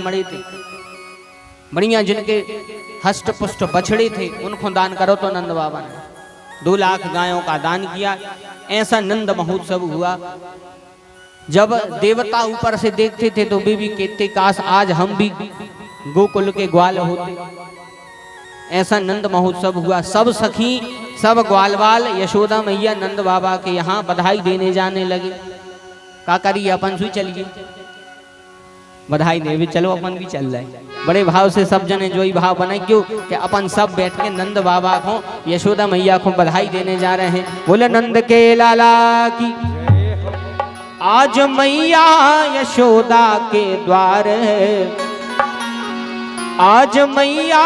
मरे थे, बढ़िया जिनके हष्ट पुष्ट बछड़े थे उनको दान करो। तो नंद बाबा ने 2 लाख गायों का दान किया। ऐसा नंद महोत्सव हुआ। जब देवता ऊपर से देखते थे तो वे भी कहते काश आज हम भी गोकुल के ग्वाल होते। ऐसा नंद महोत्सव हुआ। सब सखी सब ग्वाल बाल यशोदा मैया नंद बाबा के यहाँ बधाई देने जाने लगे। का करिए अपन सुई चलिए बधाई दे भी, चलो अपन भी चल रहे। बड़े भाव से सब जने जो ही भाव बनाए, क्यों कि अपन सब बैठ के नंद बाबा को यशोदा मैया को बधाई देने जा रहे हैं। बोले नंद के लाला की आज मैया यशोदा के द्वार, आज मैया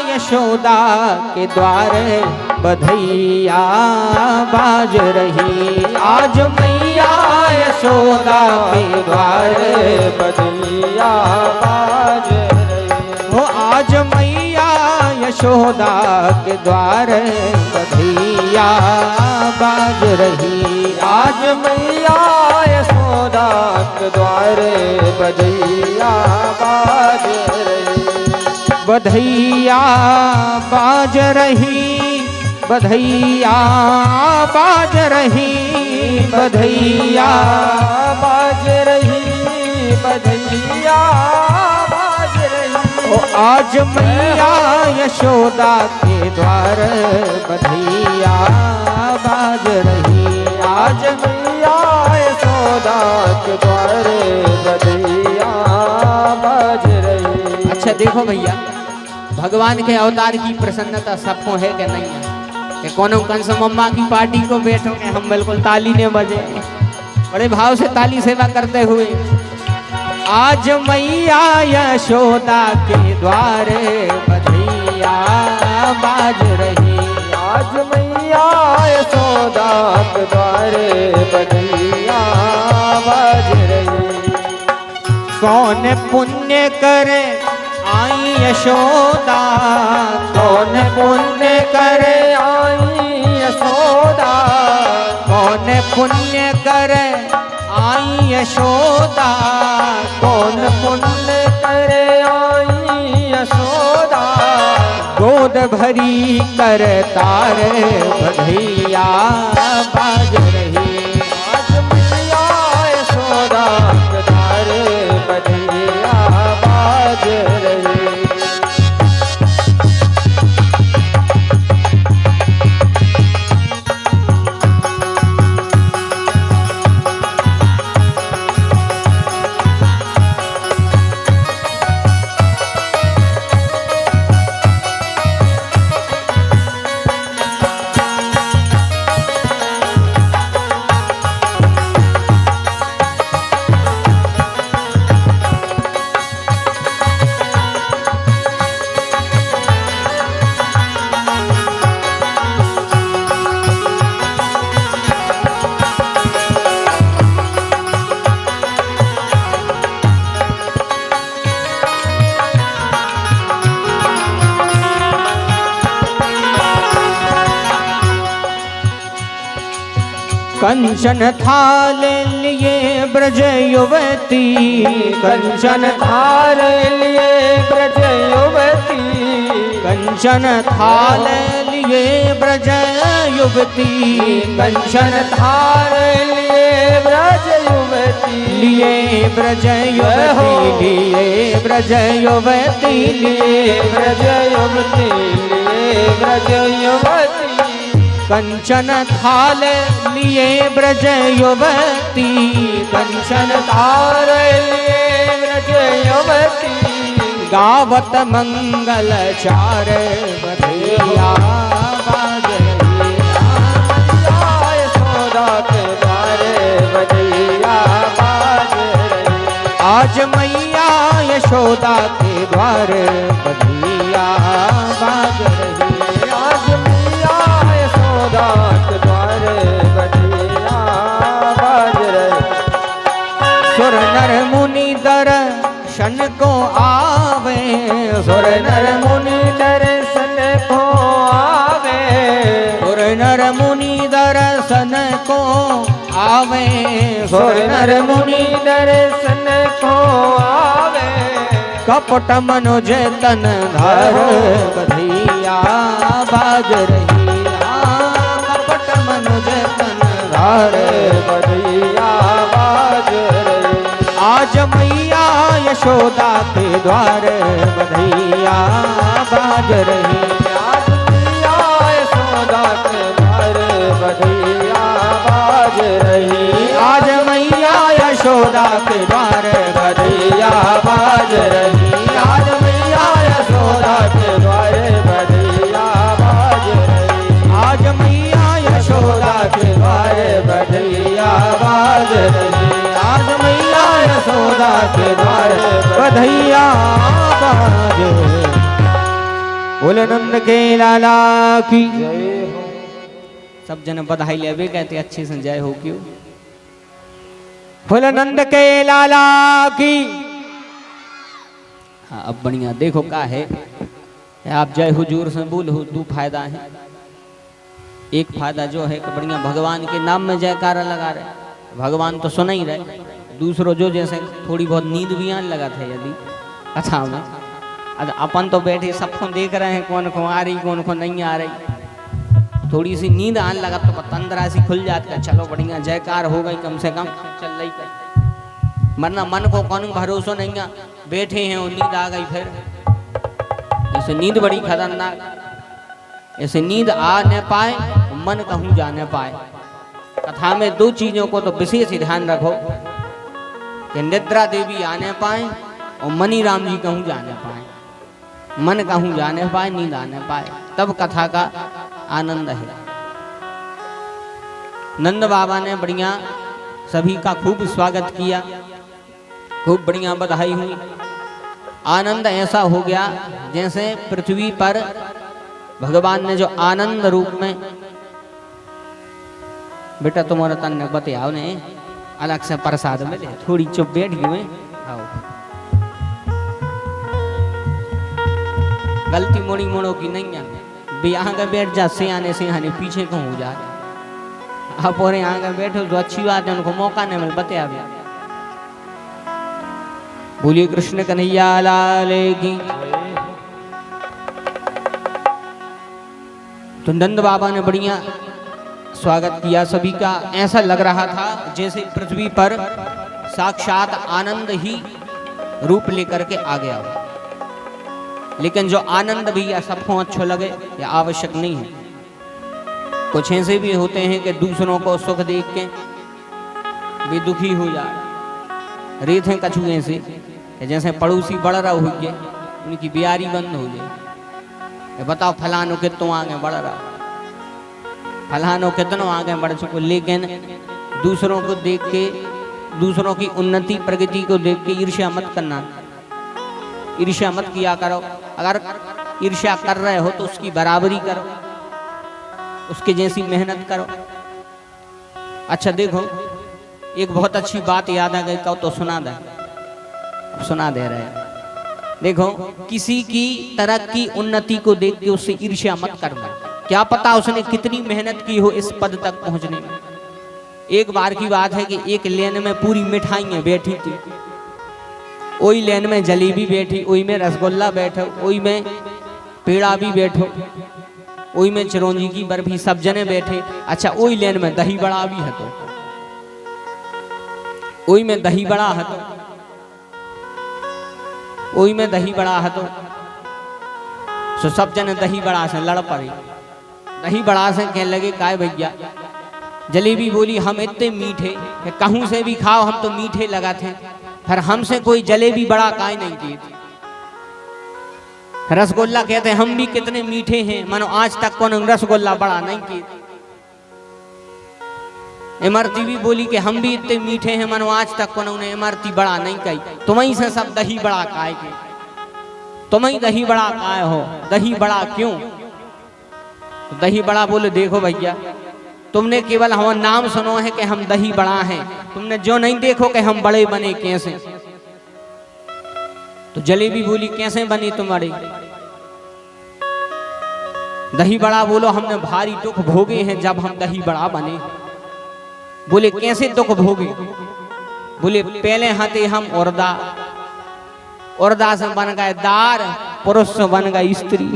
यशोदा के द्वार बधैया बाज रही। आज मैया यशोदा के द्वार बधैया बाज रही। हो आज मैया यशोदा के द्वार बधैया बाज रही। आज मैया यशोदा के द्वार बधैया बाज रही। बधैया बाज रही, बधैया बाज रही, बधैया बाज रही, बधैया बाज रही। ओ आज मैया यशोदा के द्वार बधैया बाज रही। आज मैया यशोदा के द्वार बधैया बाज रही। अच्छा देखो भैया, भगवान के अवतार की प्रसन्नता सबको है कि नहीं है? कि कोनो कंस मम्मा की पार्टी को बैठो के हम बिल्कुल ताली ने बजे, बड़े भाव से ताली सेवा करते हुए। आज मैया यशोदा के द्वारे बधैया बाज रही। आज मैया यशोदा के द्वारे बधैया बाज रही। कौन पुण्य करे आई यशोदा, कौन पुण्य करे आई यशोदा, कौन पुण्य करे आई यशोदा, कौन पुण्य करे आई यशोदा। गोद भरी कर तार बधैया बाज रही। आज मैया यशोदा के द्वार बधैया बाज रही। कंचन थाल लिए ब्रज युवती, कंचन थाल लिए ब्रज युवती, कंचन थाल लिए ब्रज युवती, कंचन थाल लिए ब्रज युवती, लिए ब्रज युवती, लिए ब्रज युवती, लिए ब्रज युवती, लिए ब्रज युवती। कंचन थाल लिए ब्रज युवती, कंचन थाल लिए ब्रज युवती। गावत मंगल चार बधैया बाज रही। यशोदा के द्वार बधैया बाज रही। आज मैया यशोदा के द्वार बधैया बाज रही। आज मैया यशोदा के द्वार बधैया बाज रही। सुर नर मुनि दर्शन को आवे, सुर नर मुनि दर्शन को आवे, सुर नर मुनि दर्शन को आवे, सुर नर मुनि दर्शन को आवे। कपट मनुज तन धर बधैया बाज रही। कपट मनुज तन धर बधैया बाज रही। आज मैया यशोदा के द्वार बधैया बाज रही। आज मैया यशोदा के द्वार बधैया बाज रही। आज मैया यशोदा के द्वार बधैया बाज रही। आज मैया यशोदा के द्वार बधैया बाज रही। आज मैया यशोदा के द्वार बधैया बाज रही। आज मैया यशोदा के द्वार बधैया बाज। बोले नंद के लाला की जय हो। सब जन बधाई ले कहते अच्छे से जय हो क्यों। बोले नंद के लाला की। हाँ अब बढ़िया देखो क्या है आप जय हुजूर से बोलो दो फायदा है। एक फायदा जो है कि बढ़िया भगवान के नाम में जयकारा लगा रहे भगवान तो सुना ही रहे। दूसरों जो जैसे थोड़ी बहुत नींद भी आने लगा था यदि अच्छा में अपन तो बैठे सबको देख रहे हैं कौन को आ रही कौन को नहीं आ रही। थोड़ी सी नींद आने लगा तो तंद्रा सी खुल जाती है चलो बढ़िया जयकार हो गई कम से कम चल रही कर। वरना मन को कौन भरोसा नहीं है बैठे हैं और नींद आ गई फिर। ऐसे नींद बड़ी खतरनाक। ऐसे नींद आ न पाए मन कहूँ जा न पाए। कथा में दो चीजों को तो विशेष ध्यान रखो कि निद्रा देवी आने पाए और मनी राम जी कहूँ जाने पाए। मन कहूँ जाने पाए नींद आने पाए तब कथा का आनंद है। नंद बाबा ने बढ़िया सभी का खूब स्वागत किया खूब बढ़िया बधाई हुई। आनंद ऐसा हो गया जैसे पृथ्वी पर भगवान ने जो आनंद रूप में बेटा तुम्हारा तन ने बताया ने अलग से प्रसाद मिले थोड़ी चुप बैठ गई आओ गलती मोड़ी मोड़ो की नहीं है यहाँ का बैठ जा सियाने सियाने पीछे को हो जा आप और यहाँ का बैठो तो अच्छी बात है उनको मौका नहीं मिल बताया भी। बोलिए कृष्ण कन्हैया लाल की। तो नंद बाबा ने बढ़िया स्वागत किया सभी का। ऐसा लग रहा था जैसे पृथ्वी पर साक्षात आनंद ही रूप लेकर के आ गया हो। लेकिन जो आनंद भी या सबको अच्छा लगे या आवश्यक नहीं है। कुछ ऐसे भी होते हैं कि दूसरों को सुख देख के भी दुखी हो जाए। रेत हैं कछु ऐसे जैसे पड़ोसी बढ़ रहा हो गए उनकी बियारी बंद हो जाए। बताओ फलानो कितनों आगे बढ़ रहा फलानो कितनों आगे बढ़ चुको। लेकिन दूसरों को देख के दूसरों की उन्नति प्रगति को देख के ईर्ष्या मत करना। ईर्ष्या मत किया करो। अगर ईर्ष्या कर रहे हो तो उसकी बराबरी करो उसके जैसी मेहनत करो। अच्छा देखो एक बहुत अच्छी बात याद आ गई कहो तो सुना दे रहे। देखो किसी की तरक्की उन्नति को देख के उससे ईर्ष्या मत करना। क्या पता उसने कितनी मेहनत की हो इस पद तक पहुंचने में। एक बार की बात है कि एक लेन में पूरी मिठाइयां बैठी थी। ओई लेन में जलेबी बैठी ओई में रसगुल्ला बैठो ओई में पेड़ा भी बैठो ओई में चिरौंजी की बर्फी सब जने बैठे। अच्छा ओई लेन में दही बड़ा भी है तो ओई में दही बड़ा है तो ओई में दही बड़ा है तो सब जने दही बड़ा से लड़ पड़े। दही बड़ा से कहने लगे काय भैया जलेबी बोली हम इतने मीठे कहूं से भी खाओ हम तो मीठे लगा थे फिर हमसे कोई जलेबी बड़ा काय नहीं की। रसगुल्ला कहते हम भी कितने मीठे हैं मानो आज तक कौन रसगुल्ला बड़ा नहीं की। इमरती भी बोली कि हम भी इतने मीठे हैं मानो आज तक कौन उन्हें इमरती बड़ा नहीं कही। तुम्हें से सब दही बड़ा काय के तुम्हें दही बड़ा काय हो। दही बड़ा क्यों। तो दही बड़ा बोले देखो भैया तुमने केवल हमारा नाम सुनो है कि हम दही बड़ा हैं। तुमने जो नहीं देखो कि हम बड़े बने कैसे। तो जलेबी बोली कैसे बनी तुम्हारी। दही बड़ा बोलो हमने भारी दुख भोगे हैं जब हम दही बड़ा बने। बोले कैसे दुख भोगे। बोले पहले हाथे हम औरदा औरदा से बन गए दार, पुरुष से बन गई स्त्री।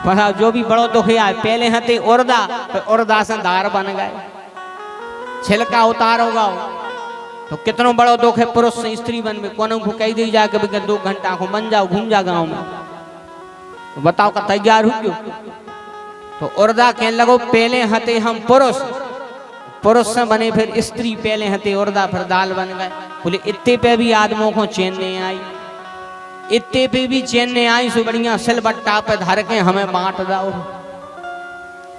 पढ़ा जो भी बड़ो दुख आए, पहले हते औरदा, फिर औरदा से दार बन गए। छिलका उतारोगा तो कितनो बड़ो दुख है, पुरुष से स्त्री बन में। कोनो को कह दी जाके 2 घंटा को बन जाओ, घूम जा गाँव में, तो बताओ का तैयार हो क्यों। तो औरदा कहने लगो पहले हते हम पुरुष, पुरुष से बने फिर स्त्री, पहले हते औरदा फिर दाल बन गए। बोले इतने पे भी आदमों को चैन नहीं आई, इतने पे भी चैन नहीं आई। सो बढ़िया सिलबट्टा पे धर के हमें बांट दो,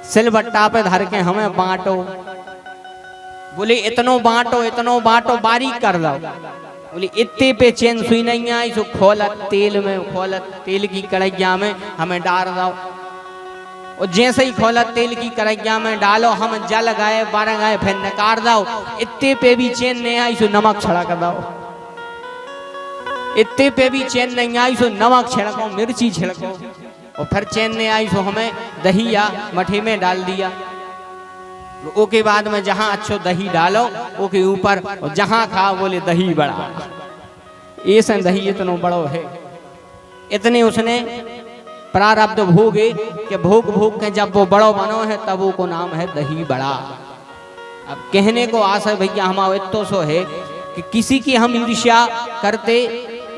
सिलबट्टा पे धर के हमें बांटो। बोले इतनो बांटो बारीक कर दो। बोले इतने पे चैन सुई नहीं आई। सो खोलत तेल में, खोलत तेल की कढ़ैया में हमें डाल दो। और जैसे ही खोलत तेल की कढ़ैया में डालो, हम जल गए, बर गए, फिर निकाल दो। इतने पे भी चैन नहीं आई। सो नमक छिड़क दो। इतने पे भी चैन नहीं आई। सो नमक छिड़को, मिर्ची छिड़को। और फिर चैन नहीं आई। सो हमें दही या मठे में डाल दिया। ओके बाद में जहां अच्छो दही डालो, ओके ऊपर, और जहां खाओ बोले दही बड़ा। ऐसा दही इतनो बड़ो है। इतने उसने प्रारब्ध भोगे कि भोग भोग के जब वो बड़ो बनो है, तब वो को नाम है दही बड़ा। अब कहने को आशा है भैया हमारा इतो सो है कि किसी की हम ईर्ष्या करते,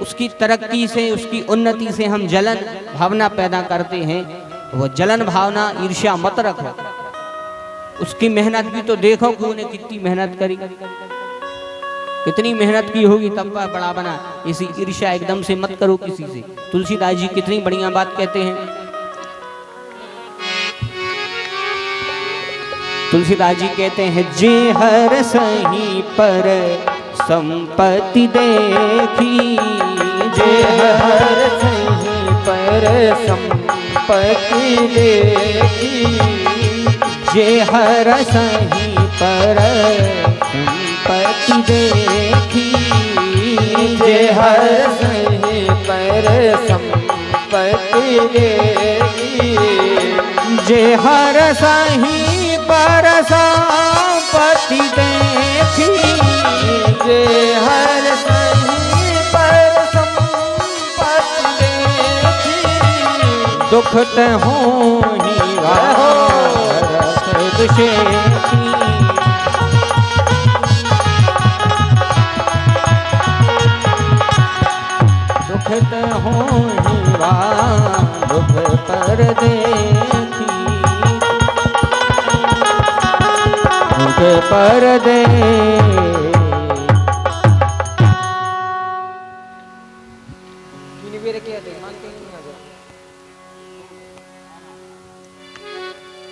उसकी तरक्की से, उसकी उन्नति से हम जलन भावना पैदा करते हैं। वो जलन भावना ईर्ष्या मत रखो। उसकी मेहनत भी तो देखो कि उन्हें कितनी मेहनत करी, कितनी मेहनत की होगी तब वह बड़ा बना। इसी ईर्ष्या एकदम से मत करो किसी से। तुलसीदास जी कितनी बढ़िया बात कहते हैं। तुलसीदास जी कहते हैं, जे हर सही पर संपत्ति देखी, जे हर सही पर संपत्ति देखी, जे हर सही पर संपत्ति देखी, जे हर सही पर संपत्ति देखी, जे हर सही पर संपत्ति देखी, जे हर सही पर संपत्ति देखी, दुख ते होहि वारस दुषेती, दुख ते होहि दुख पर देखी, दुख पर दे।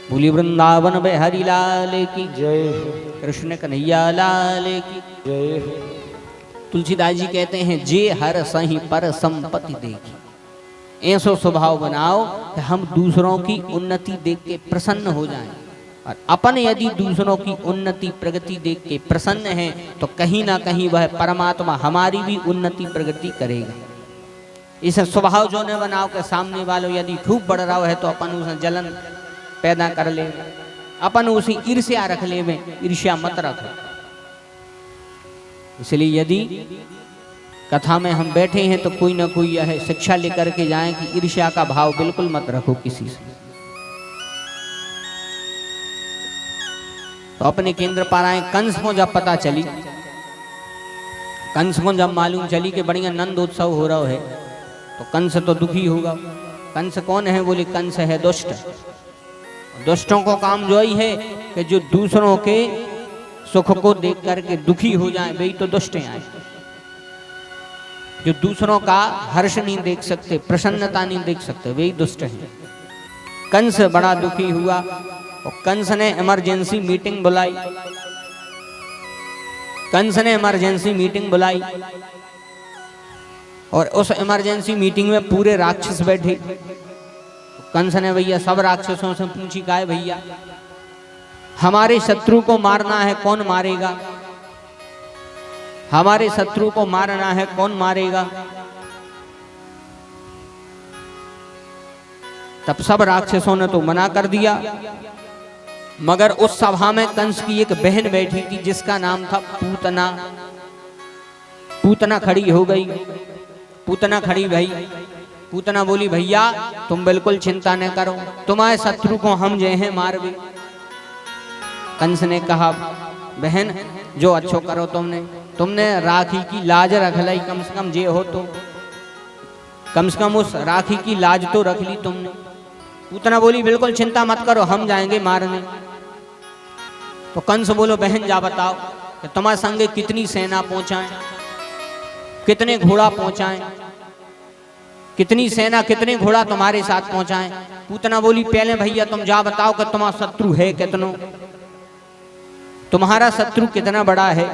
बोली वृंदावन बिहारी लाल की जय, कृष्ण कन्हैया लाल की जय। तुलसीदास जी कहते हैं, जे हर सही पर संपत्ति देखी। ऐसो स्वभाव बनाओ कि हम दूसरों की उन्नति देख के प्रसन्न हो जाएं, और अपन यदि दूसरों की उन्नति प्रगति देख के प्रसन्न हैं, तो कहीं ना कहीं वह परमात्मा हमारी भी उन्नति प्रगति करेगा। इस स्वभाव जो ने बनाओ के सामने वालों यदि खूब बढ़ रहा है, तो अपन उसे जलन पैदा कर ले, अपन उसी ईर्ष्या रख ले में, ईर्ष्या मत रखो। इसलिए यदि कथा में हम बैठे हैं तो कोई ना कोई यह शिक्षा लेकर के जाएं कि ईर्ष्या का भाव बिल्कुल मत रखो किसी से। तो अपने केंद्र पर आए। कंस को जब पता चली, कंस को जब मालूम चली कि बढ़िया नंद उत्सव हो रहा है, तो कंस तो दुखी होगा। कंस कौन है? बोले कंस है दुष्ट। दुष्टों को काम जो ही है कि जो दूसरों के सुख को देख करके दुखी हो जाए, वही तो दुष्ट हैं। जो दूसरों का हर्ष नहीं देख सकते, प्रसन्नता नहीं देख सकते, वही दुष्ट हैं। कंस बड़ा दुखी हुआ और कंस ने इमरजेंसी मीटिंग बुलाई। कंस ने इमरजेंसी मीटिंग बुलाई और उस इमरजेंसी मीटिंग में पूरे राक्षस बैठे। कंस ने भैया सब राक्षसों से पूछी, का है भैया हमारे शत्रु को मारना है, कौन मारेगा? हमारे शत्रु को मारना है, कौन मारेगा? तब सब राक्षसों ने तो मना कर दिया, मगर उस सभा में कंस की एक बहन बैठी थी जिसका नाम था पूतना। पूतना खड़ी हो गई पूतना खड़ी भई। पूतना बोली भैया तुम बिल्कुल चिंता न करो, तुम्हारे शत्रु को हम जे हैं मार भी। कंस ने कहा बहन जो अच्छो करो तुमने राखी की लाज रख ली, कम से कम जे हो तो कम से कम उस राखी की लाज तो रख ली तुमने। पूतना बोली बिल्कुल चिंता मत करो, हम जाएंगे मारने। तो कंस बोलो बहन जा बताओ कि तुम्हारे संगे कितनी सेना पहुंचाएं, कितने घोड़ा पहुंचाएं, कितनी सेना कितने घोड़ा तुम्हारे साथ पहुंचाएं। पूतना बोली पहले भैया तुम जा बताओ कि तुम्हारा शत्रु है कितनो, तुम्हारा शत्रु कितना बड़ा है।